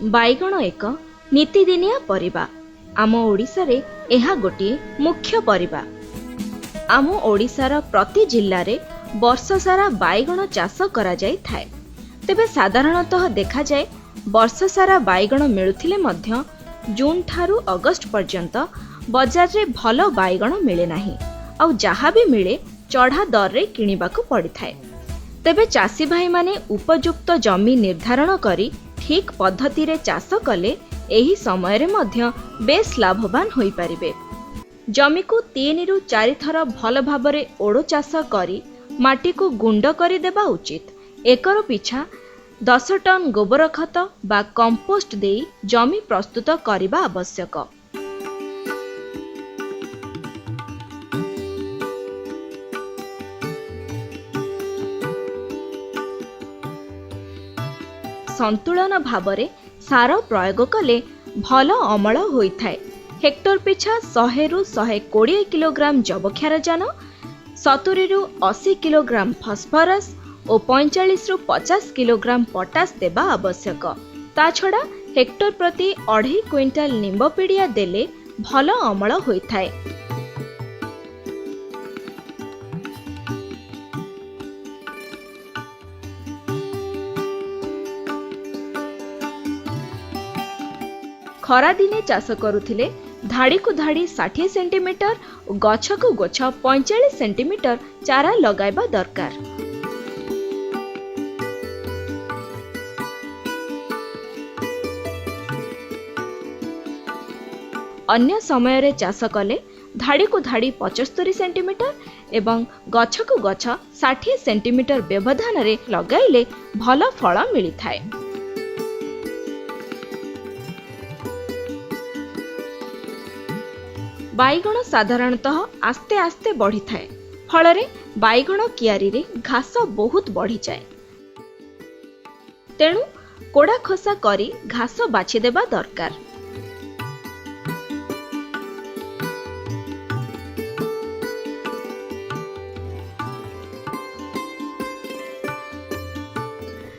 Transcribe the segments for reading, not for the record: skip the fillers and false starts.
बाइगण एक नीतिदिनिया परिबा। आम ओडिशारे एहा गोटिए मुख्य परिबा। आम ओडिशार प्रति जिल्लारे वर्ष सारा बाइगण चाष करा जाई थाए। तेबे साधारणतः देखा जाए वर्ष सारा बाइगण मिलुथिले मध्य जून ठारू अगस्त पर्यंत बजार रे भलो बाइगण मिले नाही, आउ जहा भी मिले चढ़ा दर रे किनिबाकू पड़ी थाए। तेबे चाषी भाई माने उपयुक्त जमी निर्धारण करी ठीक पद्धति रे चाष कले एही समय रे मध्य बेस लाभवान होई परिबे। जमी को 3 रु 4 थर भल भाबरे ओडो चाष करी माटी को गुंड करी देबा उचित। एकर पिछा 10 टन गोबर खत बा कंपोस्ट देई जमी प्रस्तुत करिबा आवश्यक। संतुलन भावरे सार प्रयोग कले भल अमल होइथाए। हेक्टर पिछा 100 रु 120 किलोग्राम जबक्षारजान, 70 रु 80 किलोग्राम फस्फरस और 45 रु 50 किलोग्राम पोटास देबा आवश्यक। ता छड़ा हेक्टर प्रति 2.5 क्विंटाल निंब पिडिया देले भल अमल होइथाए। खरा दिने चाष करुथिले धाड़ी को धाड़ी 60 सेंटीमीटर और गछ को गछ 45 सेंटीमीटर चारा लगाइबा दरकार। अन्य समय रे चाष कले धाड़ी को धाड़ी 75 सेंटीमीटर एवं गछ को गछ 60 सेंटीमीटर व्यवधान रे लगाइले भल फल मिली थाए। बाइगण साधारणतः आस्ते आस्ते बढ़ी थाए, फल बाइगण कियारी रे घास बहुत बढ़ी जाए। तेणु कोड़ा खोसा करी घास बाछि देबा दरकार।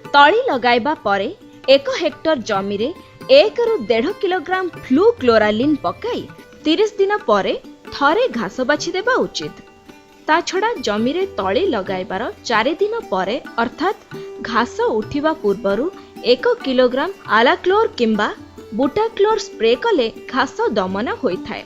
तली लगाइबा परे 1 हेक्टर जमी रे 1 रु 1.5 किलोग्राम फ्लू क्लोरालिन पकाई 30 दिन परे थरे घास बाछि देबा उचित। ता छड़ा जमी रे तली लगाइबार 4 दिन परे अर्थात घास उठिबा पूर्वरु 1 किलोग्राम आलाक्लोर किंबा बुटाक्लोर स्प्रे कले घास दमन होइथाए।